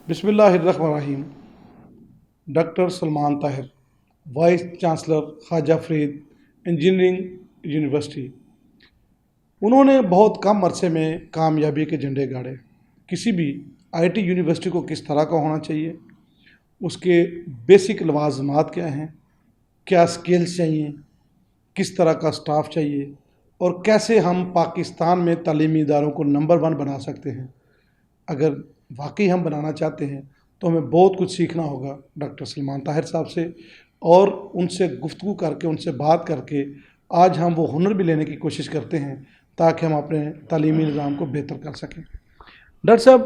بسم اللہ الرحمن الرحیم۔ Doctor Salman Tahir, vice chancellor Khwaja Farid engineering university. انہوں نے بہت کم عرصے میں کامیابی کے جھنڈے گاڑے۔ کسی بھی آئی ٹی یونیورسٹی کو کس طرح کا ہونا چاہیے، اس کے بیسک لوازمات کیا ہیں، کیا سکلز چاہیے، کس طرح کا سٹاف چاہیے، اور کیسے ہم پاکستان میں تعلیمی اداروں کو نمبر 1 بنا سکتے ہیں۔ اگر واقعی ہم بنانا چاہتے ہیں تو ہمیں بہت کچھ سیکھنا ہوگا ڈاکٹر سلمان طاہر صاحب سے، اور ان سے گفتگو کر کے، ان سے بات کر کے آج ہم وہ ہنر بھی لینے کی کوشش کرتے ہیں تاکہ ہم اپنے تعلیمی نظام کو بہتر کر سکیں۔ ڈاکٹر صاحب،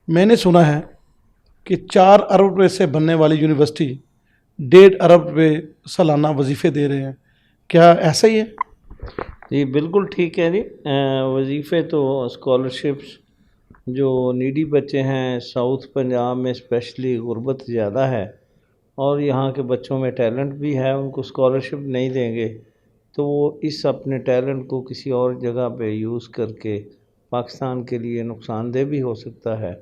میں نے سنا ہے کہ 4 ارب روپے سے بننے والی یونیورسٹی 1.5 ارب روپے سالانہ وظیفے دے رہے ہیں، کیا ایسا ہی ہے؟ جی بالکل ٹھیک ہے جی۔ وظیفے تو اسکالرشپس جو نیڈی بچے ہیں ساؤتھ پنجاب میں اسپیشلی غربت زیادہ ہے، اور یہاں کے بچوں میں ٹیلنٹ بھی ہے، ان کو اسکالرشپ نہیں دیں گے تو وہ اس اپنے ٹیلنٹ کو کسی اور جگہ پہ یوز کر کے پاکستان کے لیے نقصان دہ بھی ہو سکتا ہے۔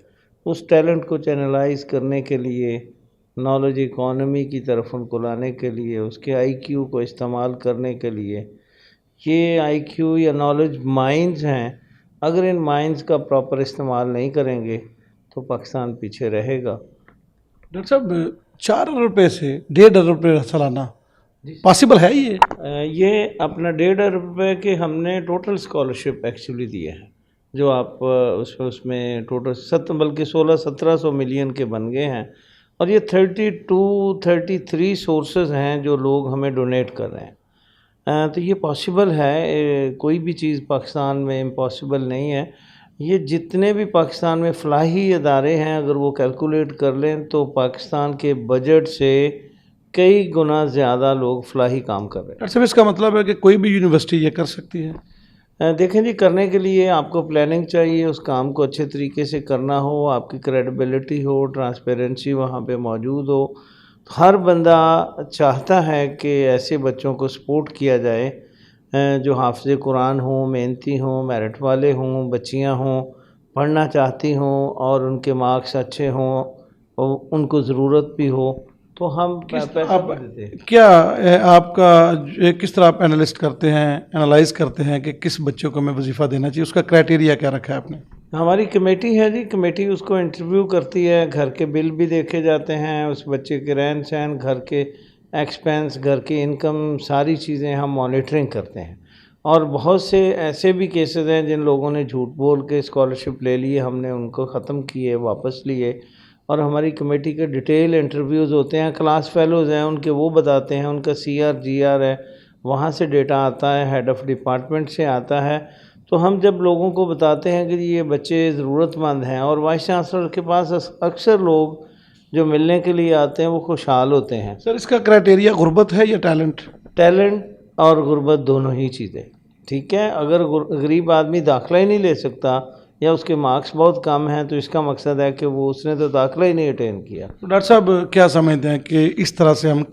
اس ٹیلنٹ کو چینلائز کرنے کے لیے، نالج اکانومی کی طرف ان کو لانے کے لیے، اس کے آئی کیو کو استعمال کرنے کے لیے، یہ آئی کیو یا نالج مائنز ہیں، اگر ان مائنز کا پراپر استعمال نہیں کریں گے تو پاکستان پیچھے رہے گا۔ ڈاکٹر صاحب، 4 ارب روپے سے 1.5 ارب روپے سالانہ پاسبل ہے یہ اپنا 1.5 ارب روپے کے ہم نے ٹوٹل اسکالرشپ ایکچولی دیے ہیں، جو آپ اس میں ٹوٹل بلکہ 1600-1700 ملین کے بن گئے ہیں، اور یہ 32-33 سورسز ہیں جو لوگ ہمیں ڈونیٹ کر رہے ہیں۔ تو یہ پاسبل ہے، کوئی بھی چیز پاکستان میں امپاسبل نہیں ہے۔ یہ جتنے بھی پاکستان میں فلاحی ادارے ہیں اگر وہ کیلکولیٹ کر لیں تو پاکستان کے بجٹ سے کئی گنا زیادہ لوگ فلاحی کام کر رہے ہیں۔ ڈاکٹر صاحب، اس کا مطلب ہے کہ کوئی بھی یونیورسٹی یہ کر سکتی ہے؟ دیکھیں جی، کرنے کے لیے آپ کو پلاننگ چاہیے، اس کام کو اچھے طریقے سے کرنا ہو، آپ کی کریڈیبلٹی ہو، ٹرانسپیرنسی وہاں پہ موجود ہو۔ ہر بندہ چاہتا ہے کہ ایسے بچوں کو سپورٹ کیا جائے جو حافظ قرآن ہوں، محنتی ہوں، میرٹ والے ہوں، بچیاں ہوں، پڑھنا چاہتی ہوں اور ان کے مارکس اچھے ہوں اور ان کو ضرورت بھی ہو تو ہم پیسہ بھی دیتے ہیں۔ کیا آپ کا کس طرح آپ اینالسٹ کرتے ہیں، انالائز کرتے ہیں کہ کس بچوں کو ہمیں وظیفہ دینا چاہیے؟ اس کا کرائٹیریا کیا رکھا ہے آپ نے؟ ہماری کمیٹی ہے جی، کمیٹی اس کو انٹرویو کرتی ہے، گھر کے بل بھی دیکھے جاتے ہیں، اس بچے کے رہن سہن، گھر کے ایکسپینس، گھر کی انکم، ساری چیزیں ہم مانیٹرنگ کرتے ہیں۔ اور بہت سے ایسے بھی کیسز ہیں جن لوگوں نے جھوٹ بول کے اسکالرشپ لے لیے، ہم نے ان کو ختم کیے، واپس لیے، اور ہماری کمیٹی کے ڈیٹیل انٹرویوز ہوتے ہیں۔ کلاس فیلوز ہیں ان کے، وہ بتاتے ہیں، ان کا CR GR ہے، وہاں سے ڈیٹا آتا ہے، ہیڈ آف ڈپارٹمنٹ سے آتا ہے۔ تو ہم جب لوگوں کو بتاتے ہیں کہ یہ بچے ضرورت مند ہیں، اور وائس چانسلر کے پاس اکثر لوگ جو ملنے کے لیے آتے ہیں وہ خوشحال ہوتے ہیں۔ سر، اس کا کرائٹیریا غربت ہے یا ٹیلنٹ؟ ٹیلنٹ اور غربت دونوں ہی چیزیں ٹھیک ہے۔ اگر غریب آدمی داخلہ ہی نہیں لے سکتا یا اس کے مارکس بہت کم ہیں تو اس کا مقصد ہے کہ اس نے تو داخلہ ہی نہیں اٹین کیا۔ ڈاکٹر صاحب، کیا سمجھتے ہیں کہ اس طرح سے ہم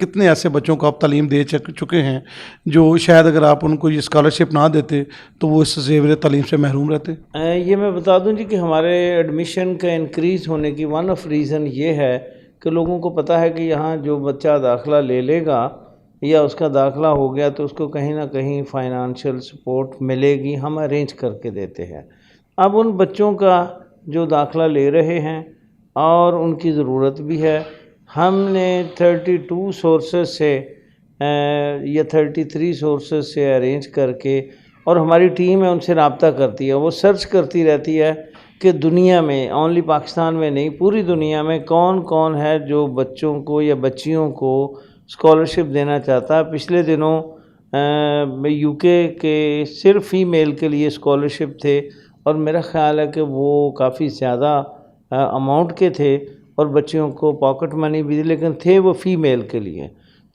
کتنے ایسے بچوں کو آپ تعلیم دے چکے ہیں جو شاید اگر آپ ان کو یہ اسکالرشپ نہ دیتے تو وہ اس زیور تعلیم سے محروم رہتے؟ یہ میں بتا دوں جی کہ ہمارے ایڈمیشن کا انکریز ہونے کی ون آف ریزن یہ ہے کہ لوگوں کو پتہ ہے کہ یہاں جو بچہ داخلہ لے لے گا یا اس کا داخلہ ہو گیا تو اس کو کہیں نہ کہیں فائنانشیل سپورٹ ملے گی، ہم ارینج کر کے دیتے ہیں۔ اب ان بچوں کا جو داخلہ لے رہے ہیں اور ان کی ضرورت بھی ہے، ہم نے 32 سورسز سے یا 33 سورسز سے ارینج کر کے، اور ہماری ٹیم ہے ان سے رابطہ کرتی ہے، وہ سرچ کرتی رہتی ہے کہ دنیا میں، اونلی پاکستان میں نہیں، پوری دنیا میں کون کون ہے جو بچوں کو یا بچیوں کو اسکالرشپ دینا چاہتا ہے۔ پچھلے دنوں UK کے صرف فیمیل کے لیے اسکالرشپ تھے، اور میرا خیال ہے کہ وہ کافی زیادہ اماؤنٹ کے تھے، اور بچیوں کو پاکٹ منی بھی، لیکن تھے وہ فیمیل کے لیے،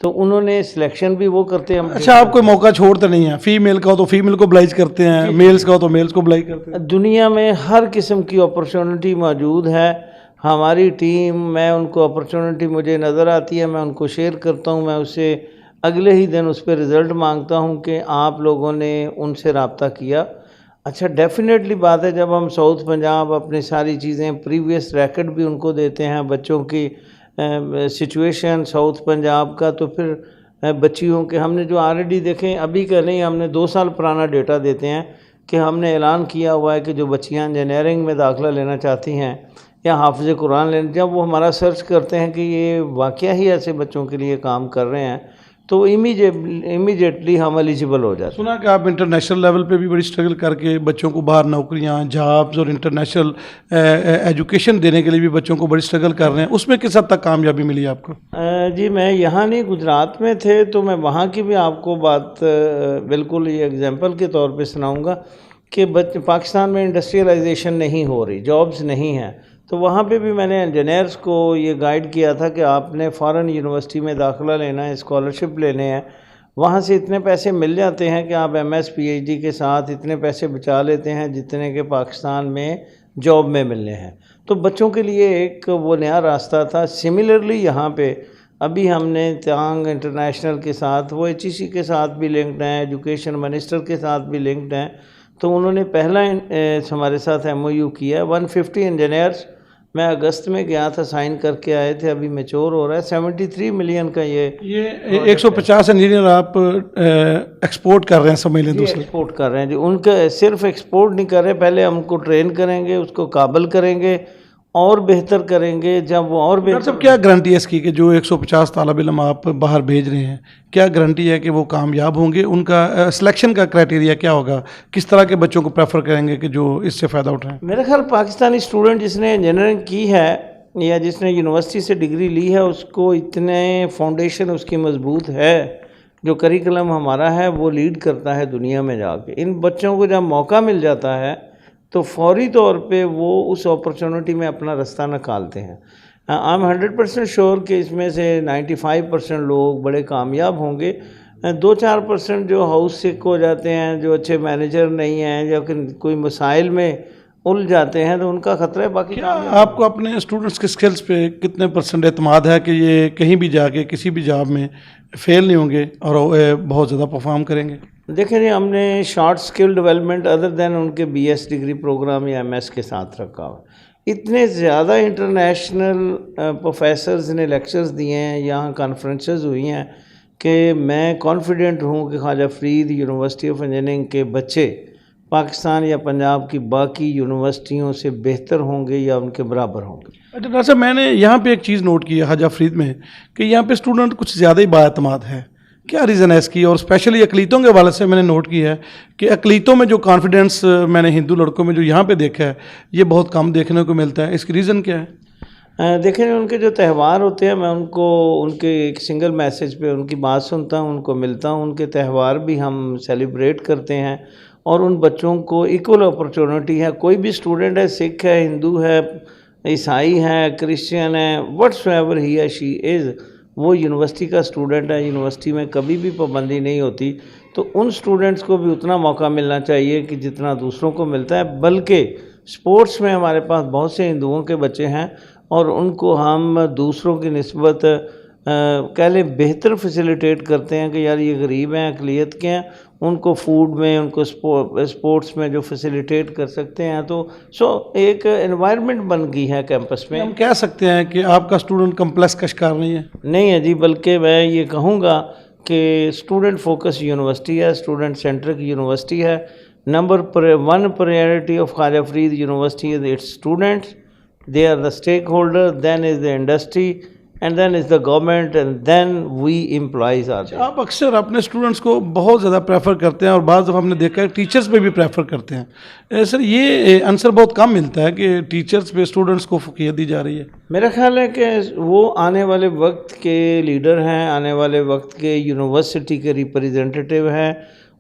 تو انہوں نے سلیکشن بھی وہ کرتے ہیں۔ اچھا، آپ کوئی موقع چھوڑتے نہیں ہیں؟ فیمیل کا ہو تو فیمیل کو بلائز کرتے ہیں، میلز کا ہو تو میلز کو بلائز کرتے ہیں؟ دنیا میں ہر قسم کی اپرچونٹی موجود ہے۔ ہماری ٹیم، میں ان کو اپرچونٹی مجھے نظر آتی ہے، میں ان کو شیئر کرتا ہوں، میں اسے اگلے ہی دن اس پہ رزلٹ مانگتا ہوں کہ آپ لوگوں نے ان سے رابطہ کیا۔ اچھا ڈیفینیٹلی بات ہے، جب ہم ساؤتھ پنجاب اپنی ساری چیزیں پریویس ریکارڈ بھی ان کو دیتے ہیں بچوں کی سچویشن ساؤتھ پنجاب کا، تو پھر بچیوں کے ہم نے جو آلریڈی دیکھیں ابھی کا نہیں، ہم نے 2 سال پرانا ڈیٹا دیتے ہیں کہ ہم نے اعلان کیا ہوا ہے کہ جو بچیاں انجینئرنگ میں داخلہ لینا چاہتی ہیں یا حافظ قرآن لینا، جب وہ ہمارا سرچ کرتے ہیں کہ یہ واقعہ ہی ایسے بچوں کے لیے کام کر رہے ہیں تو امیجیٹلی ہم ایلیجیبل ہو جاتے ہیں۔ سنا کہ آپ انٹرنیشنل لیول پہ بھی بڑی اسٹرگل کر کے بچوں کو باہر نوکریاں، جابز اور انٹرنیشنل ایجوکیشن دینے کے لیے بھی بچوں کو بڑی اسٹرگل کر رہے ہیں، اس میں کس حد تک کامیابی ملی آپ کو؟ جی میں یہاں نہیں، گجرات میں تھے تو میں وہاں کی بھی آپ کو بات بالکل یہ ایگزامپل کے طور پہ سناؤں گا کہ پاکستان میں انڈسٹریلائزیشن نہیں ہو رہی، جابز نہیں ہیں، تو وہاں پہ بھی میں نے انجینئرز کو یہ گائیڈ کیا تھا کہ آپ نے فارن یونیورسٹی میں داخلہ لینا ہے، اسکالرشپ لینے ہیں، وہاں سے اتنے پیسے مل جاتے ہیں کہ آپ M S P H D کے ساتھ اتنے پیسے بچا لیتے ہیں جتنے کہ پاکستان میں جاب میں ملنے ہیں، تو بچوں کے لیے ایک وہ نیا راستہ تھا۔ سملرلی یہاں پہ ابھی ہم نے تیانگ انٹرنیشنل کے ساتھ، وہ ایچ ای سی کے ساتھ بھی لنکڈ ہیں، ایجوکیشن منسٹر کے ساتھ بھی لنکڈ ہیں، تو انہوں نے پہلا ہمارے ساتھ ایم او یو کیا ہے 150 انجینئرز، میں اگست میں گیا تھا، سائن کر کے آئے تھے، ابھی میچور ہو رہا ہے، 73 ملین کا یہ 150 انجینئر آپ ایکسپورٹ کر رہے ہیں سمجھ لیں دوسرے؟ ایکسپورٹ کر رہے ہیں جی، ان کا صرف ایکسپورٹ نہیں کر رہے، پہلے ہم کو ٹرین کریں گے، اس کو قابل کریں گے اور بہتر کریں گے، جب وہ اور ڈاکٹر صاحب کیا گارنٹی ہے اس کی کہ جو 150 طالب علم آپ باہر بھیج رہے ہیں، کیا گارنٹی ہے کہ وہ کامیاب ہوں گے؟ ان کا سلیکشن کا کرائٹیریا کیا ہوگا؟ کس طرح کے بچوں کو پریفر کریں گے کہ جو اس سے فائدہ اٹھائیں؟ میرے خیال پاکستانی اسٹوڈنٹ جس نے انجینئرنگ کی ہے یا جس نے یونیورسٹی سے ڈگری لی ہے، اس کو اتنے فاؤنڈیشن اس کی مضبوط ہے، جو کریکلم ہمارا ہے وہ لیڈ کرتا ہے دنیا میں جا کے۔ ان بچوں کو جب موقع مل جاتا ہے تو فوری طور پہ وہ اس اپرچونٹی میں اپنا رستہ نکالتے ہیں۔ I'm 100% شور کہ اس میں سے 95% لوگ بڑے کامیاب ہوں گے، 2-4% جو ہاؤس سک ہو جاتے ہیں، جو اچھے مینیجر نہیں ہیں یا کوئی مسائل میں الجھ جاتے ہیں تو ان کا خطرہ ہے، باقی آپ کو اپنے اسٹوڈنٹس کے سکلز پہ کتنے % اعتماد ہے کہ یہ کہیں بھی جا کے کسی بھی جاب میں فیل نہیں ہوں گے اور بہت زیادہ پرفارم کریں گے؟ دیکھیں جی، ہم نے شارٹ سکل ڈیولپمنٹ ادر دین ان کے بی ایس ڈگری پروگرام یا ایم ایس کے ساتھ رکھا ہوا، اتنے زیادہ انٹرنیشنل پروفیسرز نے لیکچرز دیے ہیں، یہاں کانفرنسز ہوئی ہیں کہ میں کانفیڈنٹ ہوں کہ خواجہ فرید یونیورسٹی آف انجینئرنگ کے بچے پاکستان یا پنجاب کی باقی یونیورسٹیوں سے بہتر ہوں گے یا ان کے برابر ہوں گے۔ اچھا ڈاکٹر صاحب، میں نے یہاں پہ ایک چیز نوٹ کی ہے خواجہ فرید میں کہ یہاں پہ اسٹوڈنٹ کچھ زیادہ ہی بااعتماد ہے، کیا ریزن ہے اس کی؟ اور اسپیشلی اقلیتوں کے حوالے سے میں نے نوٹ کی ہے کہ اقلیتوں میں جو کانفیڈنس میں نے ہندو لڑکوں میں جو یہاں پہ دیکھا ہے یہ بہت کم دیکھنے کو ملتا ہے، اس کی ریزن کیا ہے؟ دیکھیں ان کے جو تہوار ہوتے ہیں، میں ان کو ان کے ایک سنگل میسیج پہ ان کی بات سنتا ہوں، ان کو ملتا ہوں، ان کے تہوار بھی ہم سیلیبریٹ کرتے ہیں اور ان بچوں کو ایکول اپرچونٹی ہے۔ کوئی بھی اسٹوڈنٹ ہے، سکھ ہے، ہندو ہے، عیسائی ہے، کرسچین ہے، وٹس ایور ہی ہے شی از، وہ یونیورسٹی کا اسٹوڈنٹ ہے، یونیورسٹی میں کبھی بھی پابندی نہیں ہوتی، تو ان اسٹوڈنٹس کو بھی اتنا موقع ملنا چاہیے کہ جتنا دوسروں کو ملتا ہے، بلکہ سپورٹس میں ہمارے پاس بہت سے ہندوؤں کے بچے ہیں اور ان کو ہم دوسروں کی نسبت کہہ لیں بہتر فیسیلیٹیٹ کرتے ہیں کہ یار یہ غریب ہیں، اقلیت کے ہیں، ان کو فوڈ میں، ان کو سپورٹس میں جو فیسیلیٹیٹ کر سکتے ہیں، تو ایک انوائرمنٹ بن گئی ہے کیمپس میں۔ ہم کہہ سکتے ہیں کہ آپ کا اسٹوڈنٹ کمپلیکس کا شکار نہیں ہے؟ نہیں ہے جی، بلکہ میں یہ کہوں گا کہ اسٹوڈنٹ فوکس یونیورسٹی ہے، اسٹوڈنٹ سینٹرک یونیورسٹی ہے۔ Number 1 priority of Khwaja Farid university is its students, they are the stakeholder, then is the industry, and then is the government, and then we employees are there۔ آپ اکثر اپنے students کو بہت زیادہ prefer کرتے ہیں اور بعض دفعہ ہم نے دیکھا ہے ٹیچرز پہ بھی پریفر کرتے ہیں، سر یہ آنسر بہت کم ملتا ہے کہ ٹیچرز پہ اسٹوڈنٹس کو فوقیت دی جا رہی ہے۔ میرا خیال ہے کہ وہ آنے والے وقت کے لیڈر ہیں، آنے والے وقت کے یونیورسٹی کے ریپریزنٹیٹیو ہیں،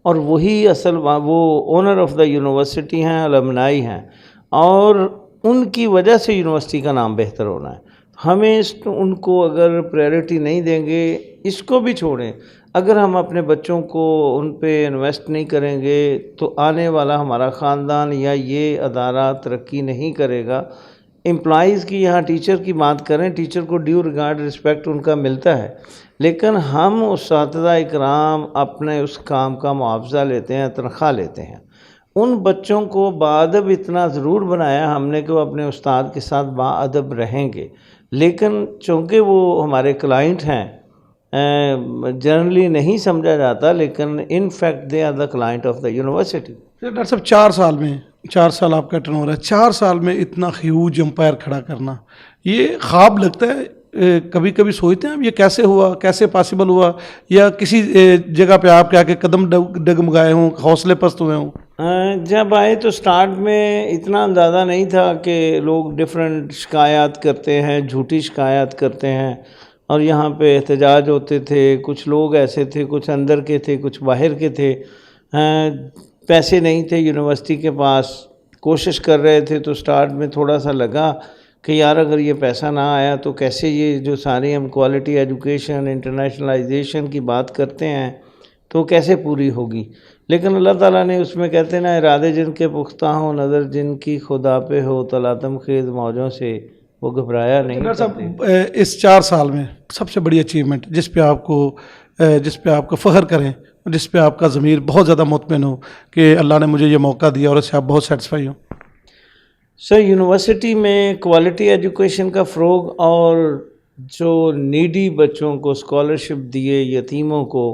اور وہی اصل وہ اونر آف دا یونیورسٹی ہیں، المنائی ہیں، اور ان کی وجہ سے یونیورسٹی کا نام بہتر ہونا ہے۔ ہمیں ان کو اگر پریورٹی نہیں دیں گے، اس کو بھی چھوڑیں، اگر ہم اپنے بچوں کو ان پہ انویسٹ نہیں کریں گے تو آنے والا ہمارا خاندان یا یہ ادارہ ترقی نہیں کرے گا۔ امپلائیز کی یہاں ٹیچر کی بات کریں، ٹیچر کو ڈیو ریگارڈ رسپیکٹ ان کا ملتا ہے، لیکن ہم اساتذہ اکرام اپنے اس کام کا معاوضہ لیتے ہیں، تنخواہ لیتے ہیں، ان بچوں کو باادب اتنا ضرور بنایا ہم نے کہ وہ اپنے استاد کے ساتھ باادب رہیں گے، لیکن چونکہ وہ ہمارے کلائنٹ ہیں، جنرلی نہیں سمجھا جاتا، لیکن in fact they are the client of the university. Doctor صاحب 4 سال آپ کا ٹرن ہو رہا ہے، 4 سال میں اتنا ہیوج امپائر کھڑا کرنا، یہ خواب لگتا ہے؟ کبھی کبھی سوچتے ہیں آپ یہ کیسے ہوا، کیسے پاسبل ہوا، یا کسی جگہ پہ آپ کے آ کے قدم ڈگمگائے ہوں، حوصلے پست ہوئے ہوں؟ جب آئے تو سٹارٹ میں اتنا اندازہ نہیں تھا کہ لوگ ڈفرینٹ شکایات کرتے ہیں، جھوٹی شکایات کرتے ہیں، اور یہاں پہ احتجاج ہوتے تھے، کچھ لوگ ایسے تھے، کچھ اندر کے تھے، کچھ باہر کے تھے، پیسے نہیں تھے یونیورسٹی کے پاس، کوشش کر رہے تھے، تو سٹارٹ میں تھوڑا سا لگا کہ یار اگر یہ پیسہ نہ آیا تو کیسے یہ جو ساری ہم کوالٹی ایجوکیشن، انٹرنیشنلائزیشن کی بات کرتے ہیں تو کیسے پوری ہوگی، لیکن اللہ تعالیٰ نے اس میں کہتے ہیں نا، ارادے جن کے پختہ ہوں، نظر جن کی خدا پہ ہو، تلاطم خیز موجوں سے وہ گھبرایا نہیں ڈاکٹر کرتے۔ صاحب اس 4 سال میں سب سے بڑی اچیومنٹ جس پہ آپ کو فخر کریں، جس پہ آپ کا ضمیر بہت زیادہ مطمئن ہو کہ اللہ نے مجھے یہ موقع دیا اور اس سے آپ بہت سیٹسفائی ہوں؟ سر، یونیورسٹی میں کوالٹی ایجوکیشن کا فروغ اور جو نیڈی بچوں کو اسکالرشپ دیے، یتیموں کو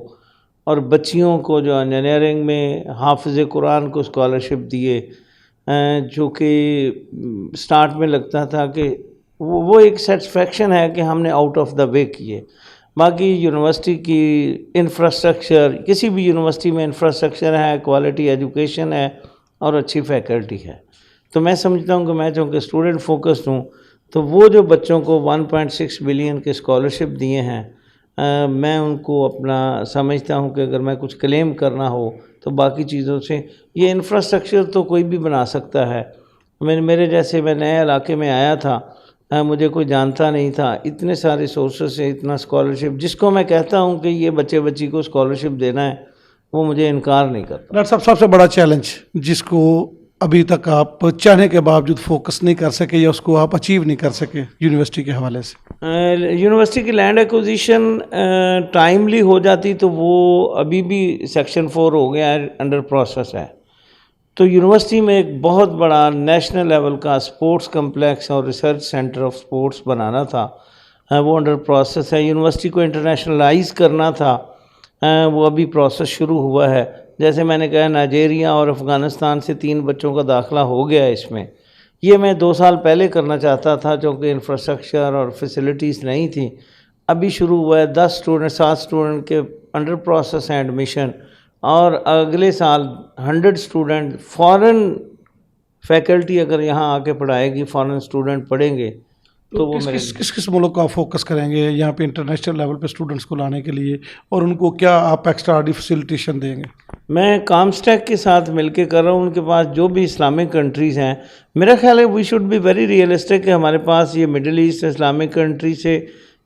اور بچیوں کو جو انجینئرنگ میں حافظ قرآن کو اسکالرشپ دیے، جو کہ سٹارٹ میں لگتا تھا کہ وہ ایک سیٹسفیکشن ہے کہ ہم نے آؤٹ آف دا وے کیے۔ باقی یونیورسٹی کی انفراسٹرکچر، کسی بھی یونیورسٹی میں انفراسٹرکچر ہے، کوالٹی ایجوکیشن ہے اور اچھی فیکلٹی ہے، تو میں سمجھتا ہوں کہ میں چونکہ اسٹوڈنٹ فوکسڈ ہوں، تو وہ جو بچوں کو 1.6 بلین کے اسکالرشپ دیے ہیں، میں ان کو اپنا سمجھتا ہوں کہ اگر میں کچھ کلیم کرنا ہو تو باقی چیزوں سے یہ انفراسٹرکچر تو کوئی بھی بنا سکتا ہے۔ میرے جیسے میں نئے علاقے میں آیا تھا، مجھے کوئی جانتا نہیں تھا، اتنے سارے سورسز سے اتنا اسکالرشپ، جس کو میں کہتا ہوں کہ یہ بچی کو اسکالرشپ دینا ہے، وہ مجھے انکار نہیں کرتا۔ ڈاکٹر صاحب سب سے بڑا چیلنج جس کو ابھی تک آپ چاہنے کے باوجود فوکس نہیں کر سکے یا اس کو آپ اچیو نہیں کر سکے یونیورسٹی کے حوالے سے؟ یونیورسٹی کی لینڈ ایکوزیشن ٹائملی ہو جاتی تو وہ ابھی بھی سیکشن 4 ہو گیا ہے، انڈر پروسیس ہے، تو یونیورسٹی میں ایک بہت بڑا نیشنل لیول کا اسپورٹس کمپلیکس اور ریسرچ سینٹر آف اسپورٹس بنانا تھا، وہ انڈر پروسیس ہے۔ یونیورسٹی کو انٹرنیشنلائز کرنا تھا، وہ ابھی پروسیس شروع ہوا ہے۔ جیسے میں نے کہا، نائجیریا اور افغانستان سے 3 بچوں کا داخلہ ہو گیا ہے اس میں۔ یہ میں 2 سال پہلے کرنا چاہتا تھا چونکہ انفراسٹرکچر اور فیسلٹیز نہیں تھیں، ابھی شروع ہوا ہے۔ 7 اسٹوڈنٹ کے انڈر پروسیس ہیں ایڈمیشن، اور اگلے سال 100 اسٹوڈنٹ فارن فیکلٹی اگر یہاں آ کے پڑھائے گی، فارن اسٹوڈنٹ پڑھیں گے تو وہ کس ملک کا فوکس کریں گے یہاں پہ انٹرنیشنل لیول پہ اسٹوڈنٹس کو لانے کے لیے، اور ان کو کیا آپ ایکسٹرا آرڈی فیسلٹیشن دیں گے؟ میں کامسٹیک کے ساتھ مل کے کر رہا ہوں، ان کے پاس جو بھی اسلامک کنٹریز ہیں، میرا خیال ہے we should be very realistic کہ ہمارے پاس یہ مڈل ایسٹ اسلامک کنٹری سے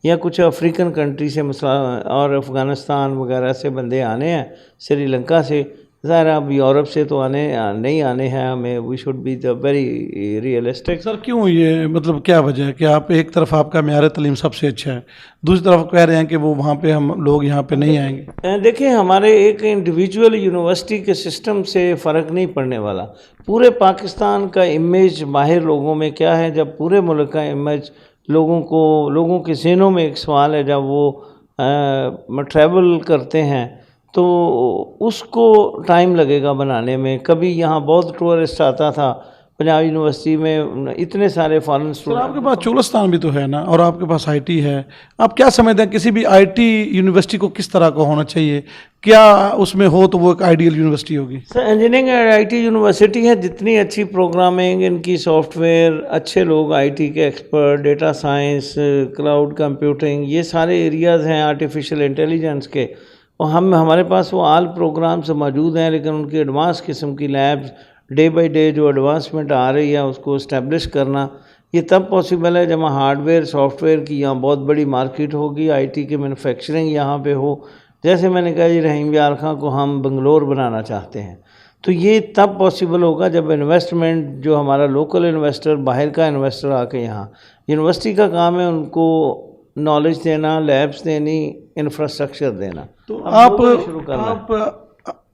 یا کچھ افریقن کنٹری سے اور افغانستان وغیرہ سے بندے آنے ہیں، سری لنکا سے، ظاہر اب یورپ سے تو نہیں آنے ہیں ہمیں، we should be the very realistic. Sir کیوں یہ مطلب کیا وجہ ہے کہ آپ ایک طرف آپ کا معیار تعلیم سب سے اچھا ہے، دوسری طرف کہہ رہے ہیں کہ وہ وہاں پہ ہم لوگ یہاں پہ نہیں آئیں گے؟ دیکھیں، ہمارے ایک انڈیویجول یونیورسٹی کے سسٹم سے فرق نہیں پڑنے والا۔ پورے پاکستان کا امیج باہر لوگوں میں کیا ہے، جب پورے ملک کا امیج لوگوں کے ذہنوں میں ایک سوال ہے، جب وہ ٹریول کرتے ہیں تو اس کو ٹائم لگے گا بنانے میں۔ کبھی یہاں بہت ٹورسٹ آتا تھا، پنجاب یونیورسٹی میں اتنے سارے فارن اسٹوڈنٹ۔ آپ کے پاس چولستان بھی تو ہے نا، اور آپ کے پاس آئی ٹی ہے، آپ کیا سمجھتے ہیں کسی بھی آئی ٹی یونیورسٹی کو کس طرح کا ہونا چاہیے؟ کیا اس میں ہو تو وہ ایک آئیڈیل یونیورسٹی ہوگی؟ سر، انجینئرنگ آئی ٹی یونیورسٹی ہے، جتنی اچھی پروگرامنگ، ان کی سافٹ ویئر، اچھے لوگ آئی ٹی کے expert, data science, cloud computing, یہ سارے ایریاز ہیں آرٹیفیشل انٹیلیجنس کے، اور ہمارے پاس وہ آل پروگرامز موجود ہیں، لیکن ان کی ایڈوانس قسم کی لیبز ڈے بائی ڈے جو ایڈوانسمنٹ آ رہی ہے اس کو اسٹیبلش کرنا، یہ تب پاسبل ہے جب ہارڈ ویئر سافٹ ویئر کی یہاں بہت بڑی مارکیٹ ہوگی، آئی ٹی کی مینوفیکچرنگ یہاں پہ ہو۔ جیسے میں نے کہا جی، رحیم یار خان کو ہم بنگلور بنانا چاہتے ہیں، تو یہ تب پاسبل ہوگا جب انویسٹمنٹ جو ہمارا لوکل انویسٹر، باہر کا انویسٹر آ کے یہاں، یونیورسٹی کا کام ہے ان کو نالج دینا، لیبس دینی، انفراسٹرکچر دینا۔ تو آپ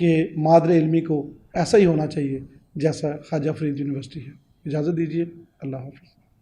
کہ مادر علمی کو ایسا ہی ہونا چاہیے جیسا خواجہ فرید یونیورسٹی ہے۔ اجازت دیجیے، اللہ حافظ۔